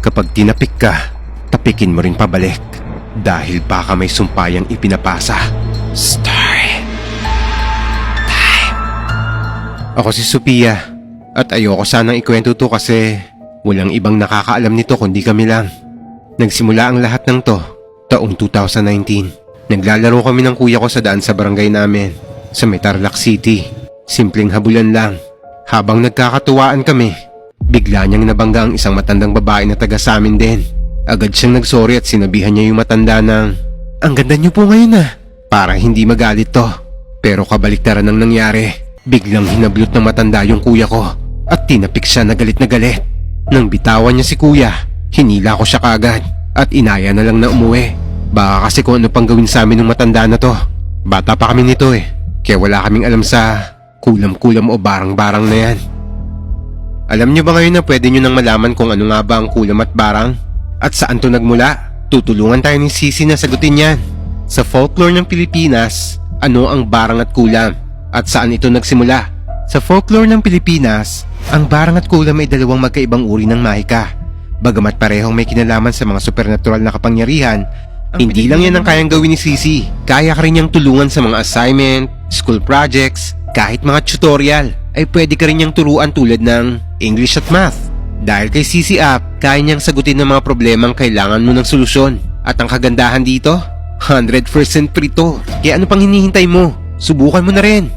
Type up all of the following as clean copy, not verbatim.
Kapag tinapik ka, tapikin mo rin pabalik. Dahil baka may sumpayang ipinapasa. Story time. Ako si Sophia at ayoko sanang ikwento to kasi walang ibang nakakaalam nito kundi kami lang. Nagsimula ang lahat ng to taong 2019. Naglalaro kami ng kuya ko sa daan sa barangay namin sa may Tarlac City. Simpleng habulan lang. Habang nagkakatuwaan kami, bigla niyang nabangga ang isang matandang babae na taga sa amin din. Agad siyang nagsorry at sinabihan niya yung matanda ng, "Ang ganda niyo po ngayon ah." Para hindi magalit to. Pero kabaliktaran ang nangyari. Biglang hinablot ng matanda yung kuya ko at tinapik siya na galit na galit. Nang bitawan niya si kuya, hinila ko siya kaagad at inaya na lang na umuwi. Baka kasi kung ano pang gawin sa amin ng matanda na to. Bata pa kami nito eh, kaya wala kaming alam sa kulam-kulam o barang-barang na yan. Alam niyo ba ngayon na pwede niyo nang malaman kung ano nga ba ang kulam at barang? At saan to nagmula? Tutulungan tayo ni Sisi na sagutin yan. Sa folklore ng Pilipinas, ano ang barang at kulam? At saan ito nagsimula? Sa folklore ng Pilipinas, ang barang at kulam ay dalawang magkaibang uri ng mahika. Bagamat parehong may kinalaman sa mga supernatural na kapangyarihan, hindi lang yan ang kayang gawin ni Sisi. Kaya ka rin niyang tulungan sa mga assignment, school projects, kahit mga tutorial ay pwede ka rin niyang turuan tulad ng English at Math. Dahil kay Sisi App, kaya niyang sagutin ng mga problemang kailangan mo ng solusyon. At ang kagandahan dito, 100% free to. Kaya ano pang hinihintay mo? Subukan mo na rin.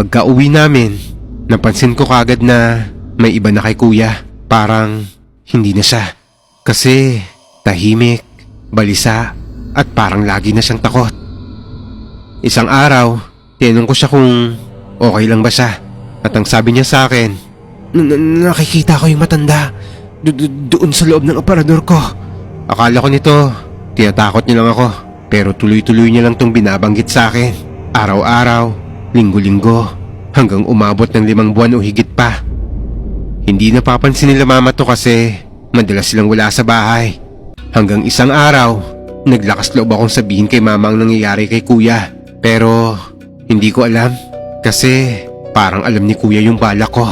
Pagka uwi namin, napansin ko kagad na may iba na kay kuya. Parang hindi na siya. Kasi tahimik, balisa, at parang lagi na siyang takot. Isang araw, tinanong ko siya kung okay lang ba siya. At ang sabi niya sa akin, nakikita ko yung matanda doon sa loob ng aparador ko. Akala ko nito, tinatakot niya lang ako. Pero tuloy-tuloy niya lang tong binabanggit sa akin. Araw-araw, linggo-linggo, hanggang umabot ng 5 buwan o higit pa. Hindi napapansin nila mama to kasi madalas silang wala sa bahay. Hanggang isang araw, naglakas loob akong sabihin kay mama ang nangyayari kay kuya. Pero hindi ko alam kasi parang alam ni kuya yung balak ko.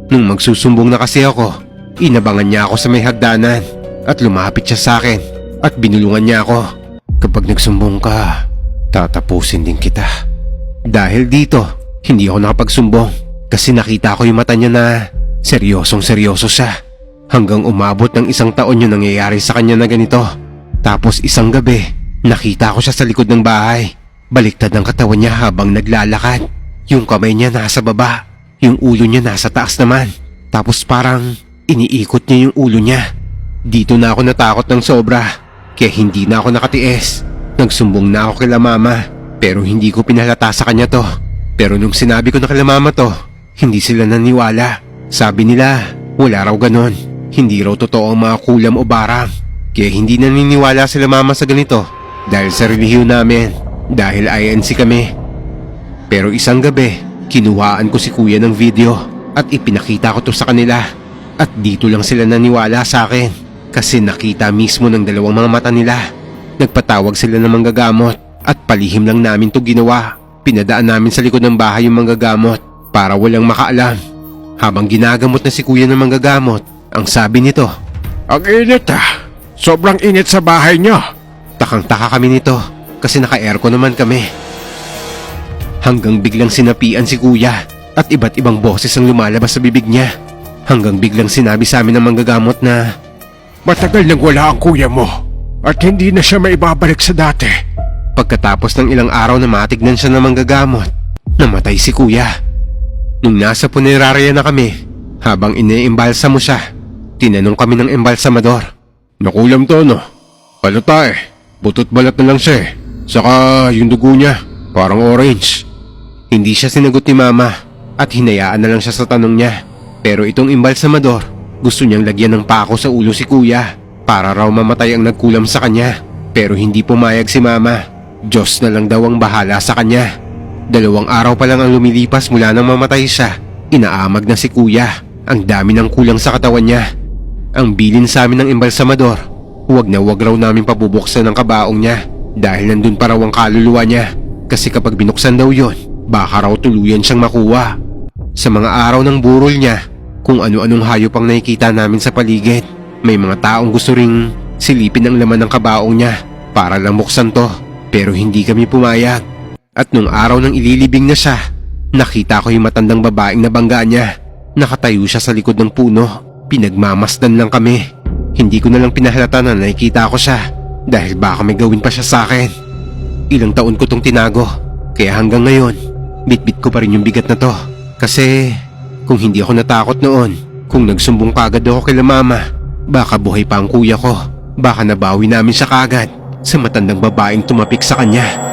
Nung magsusumbong na kasi ako, inabangan niya ako sa may hagdanan at lumapit siya sa akin at binulungan niya ako. Kapag nagsumbong ka, tatapusin din kita. Dahil dito, hindi ako nakapagsumbong kasi nakita ko yung mata niya na seryosong seryoso siya. Hanggang umabot ng 1 taon yung nangyayari sa kanya na ganito. Tapos isang gabi, nakita ko siya sa likod ng bahay. Baliktad ang katawan niya habang naglalakad. Yung kamay niya nasa baba, yung ulo niya nasa taas naman. Tapos parang iniikot niya yung ulo niya. Dito na ako natakot ng sobra, kaya hindi na ako nakatiis. Nagsumbong na ako kila mama, pero hindi ko pinalata sa kanya to. Pero nung sinabi ko na kila mama to, hindi sila naniwala. Sabi nila, wala raw ganon. Hindi raw totoo ang mga kulam o barang. Kaya hindi naniniwala sila mama sa ganito dahil sa relihiyon namin, dahil INC kami. Pero isang gabi, kinuhaan ko si kuya ng video at ipinakita ko to sa kanila. At dito lang sila naniwala sa akin kasi nakita mismo ng 2 mga mata nila. Nagpatawag sila ng manggagamot at palihim lang namin to ginawa. Pinadaan namin sa likod ng bahay yung manggagamot para walang makaalam. Habang ginagamot na si kuya ng manggagamot, ang sabi nito, "Ang init ah! Sobrang init sa bahay niyo!" Takang-taka kami nito kasi naka-aircon naman kami. Hanggang biglang sinapian si kuya at iba't ibang boses ang lumalabas sa bibig niya. Hanggang biglang sinabi sa amin ng manggagamot na, "Matagal nang wala ang kuya mo at hindi na siya maibabalik sa dati." Pagkatapos ng ilang araw na matignan siya ng manggagamot, namatay si kuya. Nung nasa punerarya na kami, habang iniimbalsa mo siya, tinanong kami ng embalsamador, "Nakulam to no? Palata eh. Butot balat na lang siya eh. Saka yung dugo niya, parang orange." Hindi siya sinagot ni mama at hinayaan na lang siya sa tanong niya. Pero itong embalsamador, gusto niyang lagyan ng pako sa ulo si kuya para raw mamatay ang nagkulam sa kanya. Pero hindi pumayag si mama. Diyos na lang daw ang bahala sa kanya. 2 araw pa lang ang lumilipas mula nang mamatay siya. Inaamag na si kuya. Ang dami ng kulang sa katawan niya. Ang bilin sa amin ng embalsamador, huwag na huwag raw namin pabubuksan ang kabaong niya dahil nandun pa raw ang kaluluwa niya. Kasi kapag binuksan daw yon, baka raw tuluyan siyang makuha. Sa mga araw ng burol niya, kung ano-anong hayop ang nakikita namin sa paligid. May mga taong gusto ring silipin ang laman ng kabaong niya para lang buksan to, pero hindi kami pumayag. At nung araw ng ililibing na siya, nakita ko yung matandang babaeng nabangga niya. Nakatayo siya sa likod ng puno. Pinagmamasdan lang kami. Hindi ko na lang pinahalata na nakikita ko siya dahil baka may gawin pa siya sa akin. Ilang taon ko tong tinago, kaya hanggang ngayon, bitbit ko pa rin yung bigat na to. Kasi kung hindi ako natakot noon, kung nagsumbong kagad ako kay mama, baka buhay pa ang kuya ko. Baka nabawi namin siya kagad sa matandang babaeng tumapik sa kanya.